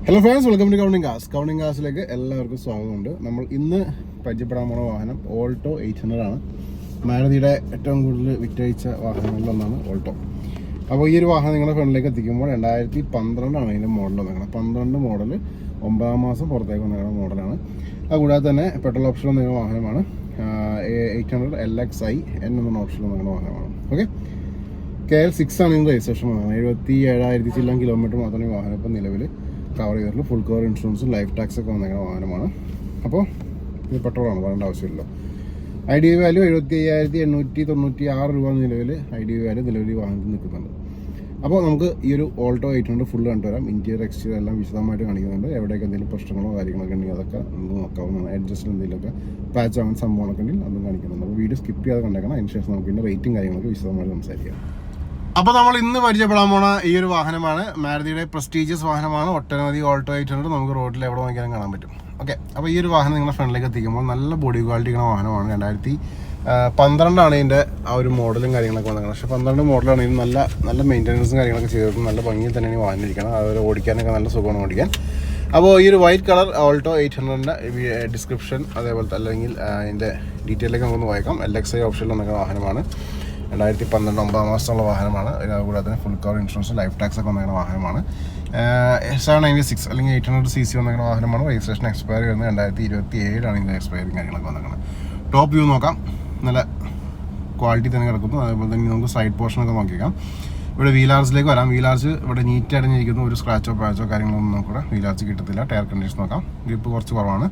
Hello friends, welcome to counting കാസിലേക്ക് എല്ലാവർക്കും സ്വാഗതമുണ്ട്. നമ്മൾ ഇന്ന് പരിചയപ്പെടാൻ പോണ വാഹനം ഓൾട്ടോ 800 ആണ്. മാരുതിയുടെ ഏറ്റവും കൂടുതൽ വിറ്റഴിച്ച വാഹനങ്ങളിലൊന്നാണ് ഓൾട്ടോ. അപ്പോൾ ഈ ഒരു വാഹനം നിങ്ങളുടെ ഫ്രണ്ടിലേക്ക് എത്തിക്കുമ്പോൾ 2012 ഇതിൻ്റെ മോഡൽ വന്നിരിക്കുന്നത്. 12 മോഡൽ 9 മാസം പുറത്തേക്ക് വന്നിരിക്കുന്ന മോഡലാണ്. അതുകൂടാതെ തന്നെ പെട്രോൾ ഓപ്ഷൻ വന്നിരുന്ന വാഹനമാണ്. 800 LXi എന്ന ഓപ്ഷൻ വന്നിരിക്കുന്ന വാഹനമാണ്. ഓക്കെ, KL 6 ആണ് ഇതിൻ്റെ രജിസ്ട്രേഷൻ വന്നത്. 77,000 ചില്ലം കിലോമീറ്റർ മാത്രമേ വാഹനം ഇപ്പം നിലവിൽ കവർ ചെയ്തിട്ടുള്ളൂ. ഫുൾ കവർ ഇൻഷുറൻസും ലൈഫ് ടാക്സ് ഒക്കെ വന്നിരിക്കുന്ന വാഹനമാണ്. അപ്പോൾ ഇത് പെട്രോളാണ്, പറയേണ്ട ആവശ്യമില്ലല്ലോ. IDV വാല്യൂ 75,896 രൂപ നിലവിൽ IDV വാല്യൂ നിലവിൽ വാഹനത്തിൽ നിൽക്കുന്നുണ്ട്. അപ്പോൾ നമുക്ക് ഈ ഒരു ഓൾട്ടോ 800 ഫുൾ കണ്ടുവരാം. ഇൻറ്റീരിയർ എക്സ്റ്റീരിയർ എല്ലാം വിശദമായിട്ട് കാണിക്കുന്നുണ്ട്. എവിടെയൊക്കെ എന്തെങ്കിലും പ്രശ്നങ്ങളോ കാര്യങ്ങളൊക്കെ ഉണ്ടെങ്കിൽ അതൊക്കെ നമുക്ക് നോക്കാവുന്നതാണ്. അഡ്ജസ്റ്റ് എന്തെങ്കിലുമൊക്കെ പാച്ച് അങ്ങനെ സംഭവങ്ങളൊക്കെ ഉണ്ടെങ്കിൽ അതും കാണിക്കുന്നുണ്ട്. അപ്പോൾ വീഡിയോ സ്കിപ്പ് ചെയ്യാതെ കണ്ടേക്കണം. അതിന് ശേഷം നമുക്ക് ഇതിൻ്റെ റേറ്റും കാര്യങ്ങളൊക്കെ വിശദമായിട്ട് സംസാരിക്കാം. അപ്പോൾ നമ്മൾ ഇന്ന് പരിചയപ്പെടാൻ പോണ ഈ ഒരു വാഹനമാണ് മാരുതിയുടെ പ്രസ്റ്റീജിയസ് വാഹനമാണ്. ഒട്ടനവധി ഓൾട്ടോ 800 നമുക്ക് റോഡിൽ എവിടെ നോക്കിയാലും കാണാൻ പറ്റും. ഓക്കെ, അപ്പോൾ ഈ ഒരു വാഹനം നിങ്ങളുടെ ഫ്രണ്ടിലേക്ക് എത്തിക്കുമ്പോൾ നല്ല ബോഡി ക്വാളിറ്റി ഉള്ള വാഹനമാണ്. 2012 ഇതിൻ്റെ ആ ഒരു മോഡലും കാര്യങ്ങളൊക്കെ വന്നത്. പക്ഷേ 12 മോഡലാണ് ഇത്. നല്ല മെയിൻ്റനൻസും കാര്യങ്ങളൊക്കെ ചെയ്തിട്ട് നല്ല ഭംഗിയിൽ തന്നെയാണ് വാഹനം. അതുപോലെ ഓടിക്കാനൊക്കെ നല്ല സുഖമാണ് ഓടിക്കാൻ. അപ്പോൾ ഈ ഒരു വൈറ്റ് കളർ ഓൾട്ടോ 800ൻ്റെ ഡിസ്ക്രിപ്ഷൻ അതേപോലത്തെ അല്ലെങ്കിൽ അതിൻ്റെ ഡീറ്റെയിലേക്ക് നമുക്കൊന്ന് വായിക്കാം. LXi ഓപ്ഷനിൽ വന്നിരിക്കുന്ന വാഹനമാണ്. 2012 9 മാസമുള്ള വാഹനമാണ്. അതുകൂടാതെ തന്നെ full cover insurance life tax ഒക്കെ വന്നിരിക്കുന്ന വാഹനമാണ്. 796 അല്ലെങ്കിൽ 800cc വന്നിരിക്കുന്ന വാഹനമാണ്. രജിസ്ട്രേഷൻ എക്സ്പയർ വരുന്നത് 2027 ഇതിൻ്റെ എക്സ്പയറിങ് കാര്യങ്ങളൊക്കെ വന്നിരിക്കുന്നത്. ടോപ്പ് വ്യൂ നോക്കാം, നല്ല ക്വാളിറ്റി തന്നെ കിടക്കുന്നു. അതേപോലെ തന്നെ നമുക്ക് സൈഡ് പോർഷനൊക്കെ നോക്കിയേക്കാം. ഇവിടെ വീലാർസിലേക്ക് വരാം. വീലാർച്ച് ഇവിടെ നീറ്റ് അടഞ്ഞിരിക്കുന്നു. ഒരു സ്ക്രാച്ചോ പാച്ചോ കാര്യങ്ങളൊന്നും നമുക്കിവിടെ വീലാർച്ച് കിട്ടത്തില്ല. ടയർ കണ്ടീഷൻ നോക്കാം, ഗ്രിപ്പ് കുറച്ച് കുറവാണ്.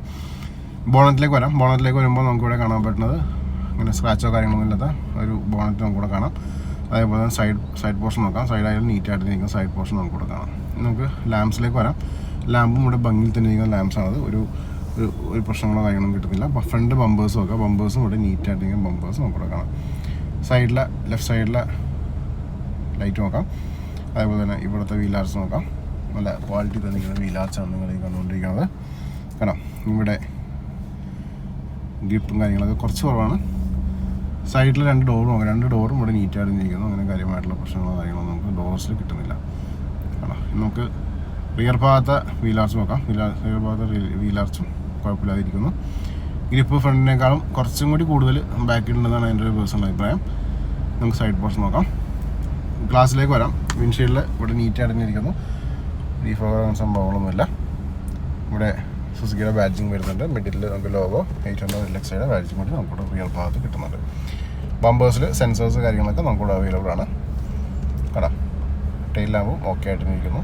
ബോണറ്റിലേക്ക് വരാം. ബോണറ്റിലേക്ക് വരുമ്പോൾ നമുക്കിവിടെ കാണാൻ പറ്റുന്നത് അങ്ങനെ സ്ക്രാച്ചോ കാര്യങ്ങളൊന്നും ഇല്ലാത്ത ഒരു ബോണറ്റ് നമുക്കിവിടെ കാണാം. അതേപോലെ തന്നെ സൈഡ് പോർഷൻ നോക്കാം. സൈഡായാലും നീറ്റായിട്ട് നിൽക്കുന്ന സൈഡ് പോർഷൻ നമുക്കിവിടെ കാണാം. നമുക്ക് ലാംപ്സിലേക്ക് വരാം. ലാമ്പും ഇവിടെ ഭംഗിയിൽ തന്നെ ഇരിക്കുന്ന ലാംപ്സാണത്. ഒരു പ്രശ്നങ്ങളോ കാര്യങ്ങളൊന്നും കിട്ടുന്നില്ല. ഫ്രണ്ട് ബമ്പേഴ്സ് നോക്കാം. ബമ്പേഴ്സും ഇവിടെ നീറ്റായിട്ട് നിൽക്കുന്ന ബമ്പേഴ്സ് നമുക്കിവിടെ കാണാം. സൈഡിലെ ലെഫ്റ്റ് സൈഡിലെ ലൈറ്റ് നോക്കാം. അതേപോലെ തന്നെ ഇവിടുത്തെ വീലാർച്ച് നോക്കാം. നല്ല ക്വാളിറ്റി തന്നെ ഇരിക്കുന്ന വീലാർച്ചാണ് നിങ്ങൾ ഈ കണ്ടുകൊണ്ടിരിക്കുന്നത്. കാണാം, ഇവിടെ ഗ്രിപ്പും കാര്യങ്ങളൊക്കെ കുറച്ച് കുറവാണ്. സൈഡിൽ 2 ഡോറും നോക്കാം. 2 ഡോറും ഇവിടെ നീറ്റായിട്ട് ഇരിക്കുന്നു. അങ്ങനെ കാര്യമായിട്ടുള്ള പ്രശ്നങ്ങളോ കാര്യങ്ങളോ നമുക്ക് ഡോർസിൽ കിട്ടുന്നില്ല. കാണാം, നമുക്ക് റിയർ ഭാഗത്തെ വീലാർച്ച് നോക്കാം. റിയർ ഭാഗത്തെ വീലാർച്ചും കുഴപ്പമില്ലാതിരിക്കുന്നു. ഗ്രിപ്പ് ഫ്രണ്ടിനേക്കാളും കുറച്ചും കൂടി കൂടുതൽ ബാക്കിലുണ്ടെന്നാണ് എൻ്റെ ഒരു പേഴ്സണൽ അഭിപ്രായം. നമുക്ക് സൈഡ് പോർഷൻ നോക്കാം. ഗ്ലാസ്സിലേക്ക് വരാം. വിൻഷീൽഡിൽ ഇവിടെ നീറ്റായിട്ട് തന്നെ ഇരിക്കുന്നു. ഡീഫോഗർ അങ്ങനെ സംഭവങ്ങളൊന്നുമില്ല. ഇവിടെ സുസുക്കിയുടെ ബാഡ്ജിങ് വരുന്നുണ്ട്. മിഡിൽ നമുക്ക് ലോഗോ 800 LXiയുടെ ബാഡ്ജിങ് കൂടി നമുക്കിവിടെ റിയൽ ഭാഗത്ത് കിട്ടുന്നുണ്ട്. ബമ്പേഴ്സിൽ സെൻസേഴ്സ് കാര്യങ്ങളൊക്കെ നമുക്കിവിടെ അവൈലബിൾ ആണ്. കാണാം, ടെയിൽ ലാമ്പും ഓക്കെ ആയിട്ട് ഇരിക്കുന്നു.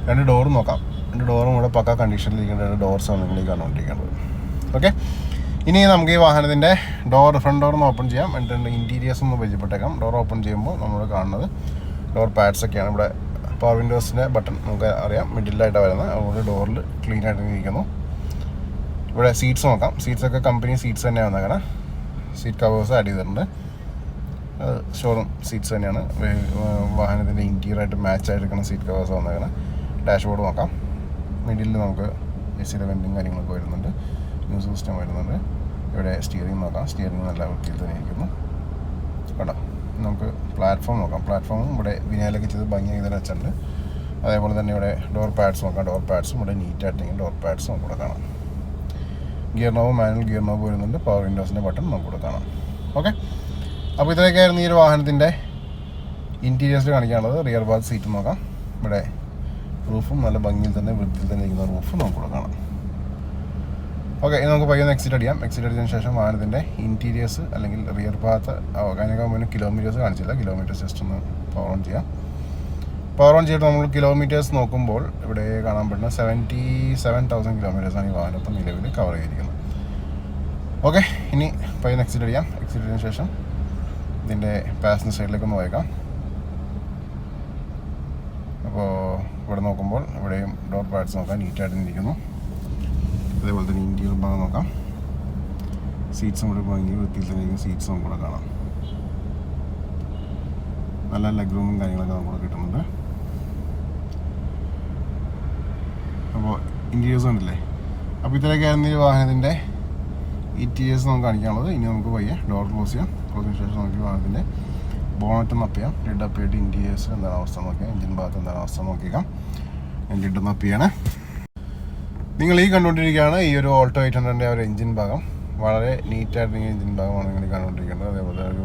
2 ഡോറും നോക്കാം. 2 ഡോറും ഇവിടെ പക്ക കണ്ടീഷനിലിരിക്കേണ്ട 2 ഡോർസാണ് നിങ്ങൾ കണ്ടുകൊണ്ടിരിക്കേണ്ടത്. ഓക്കെ, ഇനി നമുക്ക് ഈ വാഹനത്തിൻ്റെ ഫ്രണ്ട് ഡോർ ഓപ്പൺ ചെയ്യാം. എന്നിട്ട് ഇൻറ്റീരിയേഴ്സ് ഒന്ന് പരിചയപ്പെട്ടേക്കാം. ഡോർ ഓപ്പൺ ചെയ്യുമ്പോൾ നമ്മൾ കാണുന്നത് ഡോർ പാഡ്സൊക്കെയാണ്. ഇവിടെ പവർ വിൻഡോസിൻ്റെ ബട്ടൺ നമുക്ക് അറിയാം മിഡിലായിട്ടാണ് വരുന്നത്. അതുകൊണ്ട് ഡോറിൽ ക്ലീൻ ആയിട്ട് ഇരിക്കുന്നു. ഇവിടെ സീറ്റ്സ് നോക്കാം. സീറ്റ്സൊക്കെ കമ്പനി സീറ്റ്സ് തന്നെയാണ് വന്നേക്കണം. സീറ്റ് കവേഴ്സ് ആഡ് ചെയ്തിട്ടുണ്ട്. ഷോറൂം സീറ്റ്സ് തന്നെയാണ്. വാഹനത്തിൻ്റെ ഇൻറ്റീരിയറായിട്ട് മാച്ച് ആയിരിക്കുന്ന സീറ്റ് കവേഴ്സ് വന്നേക്കണം. ഡാഷ്ബോർഡ് നോക്കാം. മിഡിലിൽ നമുക്ക് AC വെൻറ്റിങ് കാര്യങ്ങളൊക്കെ വരുന്നുണ്ട്. മ്യൂസിക് സിസ്റ്റം വരുന്നുണ്ട്. ഇവിടെ സ്റ്റിയറിംഗ് നോക്കാം. സ്റ്റിയറിംഗ് നല്ല വൃത്തിയിൽ തന്നെ ഇരിക്കുന്നു. കേട്ടോ, നമുക്ക് പ്ലാറ്റ്ഫോം നോക്കാം. പ്ലാറ്റ്ഫോമും ഇവിടെ വിനാലൊക്കെ ചെയ്ത് ഭംഗിയായി തന്നെ വെച്ചിട്ടുണ്ട്. അതേപോലെ തന്നെ ഇവിടെ ഡോർ പാഡ്സ് നോക്കാം. ഡോർ പാഡ്സും ഇവിടെ നീറ്റായിട്ടെങ്കിൽ ഡോർ പാഡ്സും നമുക്കിവിടെ കാണാം. Gear knob, manual gear knob വരുന്നുണ്ട്. പവർ വിൻഡോസിൻ്റെ ബട്ടൺ നമുക്കിവിടെ കാണാം. ഓക്കെ, അപ്പോൾ ഇത്രയൊക്കെയായിരുന്നു ഈ ഒരു വാഹനത്തിൻ്റെ ഇൻറ്റീരിയേഴ്സിൽ കാണിക്കാനുള്ളത്. റിയർ ഭാഗത്ത് സീറ്റ് നോക്കാം. ഇവിടെ റൂഫും നല്ല ഭംഗിയിൽ തന്നെ വൃത്തിയിൽ തന്നെ ഇരിക്കുന്ന റൂഫും നമുക്കിവിടെ കാണാം. ഓക്കെ, ഇനി നമുക്ക് പയ്യൊന്ന് എക്സിറ്റ് അടിക്കാം. എക്സിറ്റ് അടിച്ചതിന് ശേഷം വാഹനത്തിൻ്റെ ഇൻറ്റീരിയേഴ്സ് അല്ലെങ്കിൽ റിയർ ഭാഗത്ത് അതിനൊക്കെ മുന്നേ കിലോമീറ്റേഴ്സ് കാണിച്ചില്ല. കിലോമീറ്റേഴ്സ് ജസ്റ്റ് ഒന്ന് പവർ ഓൺ ചെയ്യാം. പവർ ഓൺ ചെയ്തിട്ട് നമ്മൾ കിലോമീറ്റേഴ്സ് നോക്കുമ്പോൾ ഇവിടെ കാണാൻ പറ്റുന്ന 77,000 കിലോമീറ്റേഴ്സാണ് ഈ വാഹനം ഇപ്പം നിലവിൽ കവർ ചെയ്തിരിക്കുന്നത്. ഓക്കെ, ഇനി പയ്യൊന്ന് എക്സിറ്റ് അടിക്കാം. എക്സിറ്റ് അടിച്ചതിന് ശേഷം ഇതിൻ്റെ പാസഞ്ചർ സൈഡിലേക്ക് ഒന്ന് പോയേക്കാം. അപ്പോൾ ഇവിടെ നോക്കുമ്പോൾ ഇവിടെയും ഡോർ പാഡ്സ് നോക്കാം. നീറ്റായിട്ട് ഇരിക്കുന്നു. അതേപോലെ തന്നെ ഇൻറ്റീരിയർ ഭാഗം നോക്കാം. സീറ്റ്സും കൂടെ ഭംഗി വൃത്തിയിൽ തന്നെ സീറ്റ്സും നമുക്ക് കൂടെ കാണാം. നല്ല ലെഗ് റൂമും കാര്യങ്ങളൊക്കെ നമുക്ക് കിട്ടുന്നുണ്ട്. അപ്പോൾ ഇൻറ്റീരിയേഴ്സ് ഉണ്ടല്ലേ. അപ്പോൾ ഇതിലൊക്കെയായിരുന്നു ഈ വാഹനത്തിൻ്റെ ഇൻറ്റീരിയേഴ്സ് നമുക്ക് കാണിക്കാനുള്ളത്. ഇനി നമുക്ക് പയ്യെ ഡോർ ക്ലോസ് ചെയ്യാം. ക്ലോസിന് ശേഷം നമുക്ക് വാഹനത്തിൻ്റെ ബോണറ്റ് ഒന്ന് അപ്പ് ചെയ്യാം. ലിഡ് അപ്പ് ചെയ്തിട്ട് ഇൻറ്റീരിയേഴ്സ് എന്താണ് അവസ്ഥ നോക്കിയാൽ, എഞ്ചിൻ ഭാഗത്ത് എന്താണ് അവസ്ഥ നോക്കിയേക്കാം. ഞാൻ ലിഡ് ഒന്ന് അപ്പ് ചെയ്യണേ. നിങ്ങൾ ഈ കണ്ടുകൊണ്ടിരിക്കുകയാണ് ഈ ഒരു ഓൾട്ടോ 800ൻ്റെ ഒരു എഞ്ചിൻ ഭാഗം. വളരെ നീറ്റായിട്ടുള്ള എഞ്ചിൻ ഭാഗമാണ് നിങ്ങൾ കണ്ടുകൊണ്ടിരിക്കുന്നത്. അതേപോലെ ഒരു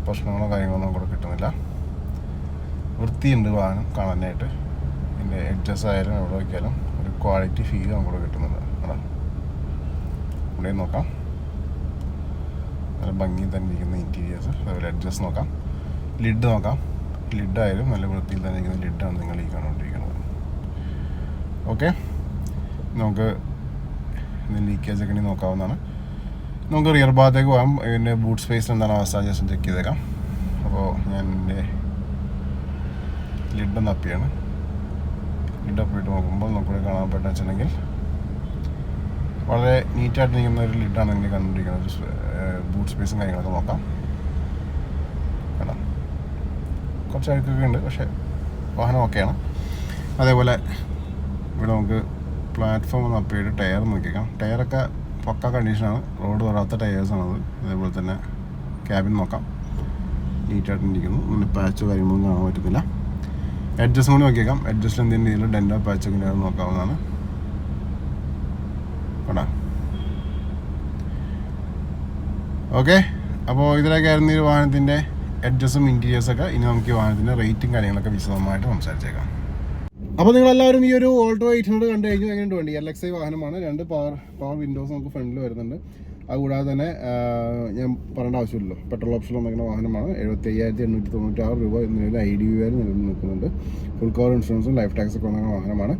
പ്രശ്നങ്ങളോ കാര്യങ്ങളോ ഒന്നും കൂടെ കിട്ടുന്നില്ല. വൃത്തിയുണ്ട് വാഹനം കാണാനായിട്ട്. ഇതിൻ്റെ എഡ്ജസ് ആയാലും എവിടെ വയ്ക്കാലും ഒരു ക്വാളിറ്റി ഫീൽ നമുക്കിവിടെ കിട്ടുന്നുണ്ട്. അതാ ഇവിടെ നോക്കാം, നല്ല ഭംഗിയിൽ തന്നെ ഇരിക്കുന്ന ഇൻറ്റീരിയേഴ്സ്. അതുപോലെ എഡ്ജസ് നോക്കാം, ലിഡ് നോക്കാം. ലിഡായാലും നല്ല വൃത്തിയിൽ തന്നെ ഇരിക്കുന്ന ലിഡാണ് നിങ്ങൾ ഈ കണ്ടുകൊണ്ടിരിക്കുന്നത്. ഓക്കെ, നമുക്ക് ലീക്കേജ് ഒക്കെ നോക്കാവുന്നതാണ്. നമുക്ക് റിയർ ഭാഗത്തേക്ക് പോകാം. ഇതിൻ്റെ ബൂട്ട് സ്പേസ് എന്താണ് അവസ്ഥ ജസ്റ്റ് ചെക്ക് ചെയ്തേക്കാം. അപ്പോൾ ഞാൻ എൻ്റെ ലിഡൊന്ന് അപ്പിയാണ്. ലിഡ് അപ്പിയിട്ട് നോക്കുമ്പോൾ നമുക്കിവിടെ കാണാൻ പറ്റുന്ന വെച്ചിട്ടുണ്ടെങ്കിൽ വളരെ നീറ്റായിട്ട് നിൽക്കുന്ന ഒരു ലിഡാണ് നിങ്ങൾ കണ്ടുകൊണ്ടിരിക്കുന്നത്. ബൂട്ട് സ്പേസും കാര്യങ്ങളൊക്കെ നോക്കാം. കാണാം, കുറച്ച് അഴുക്കൊക്കെ ഉണ്ട്, പക്ഷേ വാഹനം ഓക്കെയാണ്. അതേപോലെ ഇവിടെ നമുക്ക് പ്ലാറ്റ്ഫോം ഒന്ന് അപ്പ് ചെയ്തിട്ട് ടയർ നോക്കിയേക്കാം. ടയറൊക്കെ പക്ക കണ്ടീഷനാണ്, റോഡ് വരാത്ത ടയേഴ്സാണത്. അതേപോലെ തന്നെ ക്യാബിൻ നോക്കാം, നീറ്റായിട്ട് ഇരിക്കുന്നു. പിന്നെ പാച്ചോ കാര്യങ്ങളൊന്നും കാണാൻ പറ്റത്തില്ല. എഡ്ജസ്റ്റ് കൂടി നോക്കിയേക്കാം. എഡ്ജസ്റ്റിൽ എന്തെങ്കിലും രീതിയിൽ ഡെൻഡോ പാച്ചൊക്കെ ഉണ്ടെന്ന് നോക്കാവുന്നതാണ്. കേട്ടോ, ഓക്കെ. അപ്പോൾ ഇതിലൊക്കെയായിരുന്നു ഈ വാഹനത്തിൻ്റെ എഡ്ജസ്സും ഇൻറ്റീരിയേഴ്സൊക്കെ. ഇനി നമുക്ക് ഈ വാഹനത്തിൻ്റെ റേറ്റും കാര്യങ്ങളൊക്കെ വിശദമായിട്ട് സംസാരിച്ചേക്കാം. അപ്പോൾ നിങ്ങളെല്ലാവരും ഈ ഒരു ഓൾട്ടോ 800 കണ്ടു കഴിഞ്ഞു. എങ്ങനെയുണ്ട് വണ്ടി? LXi വാഹനമാണ്. 2 പവർ വിൻഡോസ് നമുക്ക് ഫ്രണ്ടിൽ വരുന്നുണ്ട്. അതുകൂടാതെ തന്നെ ഞാൻ പറയേണ്ട ആവശ്യമില്ലല്ലോ, പെട്രോൾ ഓപ്ഷൻ വന്നിരിക്കുന്ന വാഹനമാണ്. 75,896 രൂപ എന്നൊരു IDV നിൽക്കുന്നുണ്ട്. ഫുൾ കവർ ഇൻഷുറൻസും ലൈഫ് ടാക്സ് ഒക്കെ വന്ന വാഹനമാണ്.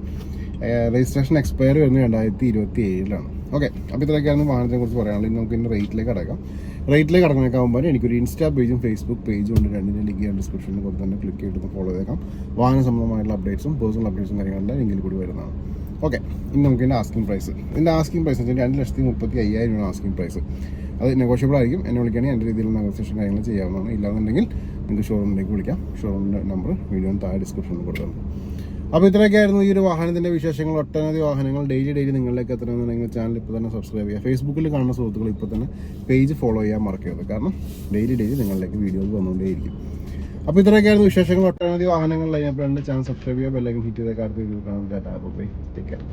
രജിസ്ട്രേഷൻ എക്സ്പയർ വരുന്നത് 2027 ഓക്കെ. അപ്പോൾ ഇത്രയൊക്കെയാണ് വാഹനത്തെ കുറിച്ച് പറയാനുള്ളത്. ഇനി നമുക്ക് ഇതിൻ്റെ റേറ്റിലേക്ക് അടക്കാം. റേറ്റിലേക്ക് അടങ്ങാനാകുമ്പോൾ എനിക്കൊരു ഇൻസ്റ്റാ പേജും ഫേസ്ബുക്ക് പേജും ഉണ്ട്. രണ്ടിൻ്റെ ലിങ്ക് ഞാൻ ഡിസ്ക്രിപ്ഷനിൽ കൊടുത്ത് തന്നെ ക്ലിക്ക് ചെയ്തിട്ട് ഫോളോ ചെയ്തേക്കാം. വാഹന സംബന്ധമായിട്ടുള്ള അപ്ഡേറ്റ്സും പേഴ്സണൽ അപ്ഡേറ്റ്സും കാര്യങ്ങളെല്ലാം ലിങ്കിൽ കൂടി വരുന്നതാണ്. ഓക്കെ, ഇനി നമുക്ക് ഇതിൻ്റെ ആസ്കിംഗ് പ്രൈസ്. ഇതിൻ്റെ ആസ്കിംഗ് പ്രൈസ് എന്ന് വെച്ചാൽ 2,35,000 ആസ്കിംഗ് പ്രൈസ്. അത് നെഗോഷ്യബിൾ ആയിരിക്കും. എന്നെ വിളിക്കുകയാണെങ്കിൽ എൻ്റെ രീതിയിലുള്ള നെഗോസിയേഷൻ കാര്യങ്ങൾ ചെയ്യാവുന്നതാണ്. ഇല്ലാന്നുണ്ടെങ്കിൽ നിങ്ങൾക്ക് ഷോറൂമിലേക്ക് വിളിക്കാം. ഷോറൂമിൻ്റെ നമ്പർ വീഡിയോന് താഴെ ഡിസ്ക്രിപ്ഷനിൽ കൊടുക്കുന്നുണ്ട്. അപ്പോൾ ഇത്രയൊക്കെയായിരുന്നു ഈ ഒരു വാഹനത്തിൻ്റെ വിശേഷങ്ങൾ. ഒട്ടനവധി വാഹനങ്ങൾ ഡെയിലി നിങ്ങളിലേക്ക് എത്തണമെന്നുണ്ടെങ്കിൽ ചാനൽ ഇപ്പോൾ തന്നെ സബ്സ്ക്രൈബ് ചെയ്യുക. ഫേസ്ബുക്കിൽ കാണുന്ന സുഹൃത്തുക്കൾ ഇപ്പോൾ തന്നെ പേജ് ഫോളോ ചെയ്യാൻ മറക്കരുത്. കാരണം ഡെയിലി നിങ്ങളിലേക്ക് വീഡിയോസ് വന്നുകൊണ്ടേയിരിക്കും. അപ്പോൾ ഇത്രയൊക്കെയായിരുന്നു വിശേഷങ്ങൾ. ഒട്ടനവധി വാഹനങ്ങൾ കഴിഞ്ഞപ്പോൾ ചാനൽ സബ്സ്ക്രൈബ് ചെയ്യുക, ബെല്ലൈക്കൺ ഹിറ്റ് ചെയ്ത കാര്യത്തിൽ കാണാൻ. Tata, bye, take care.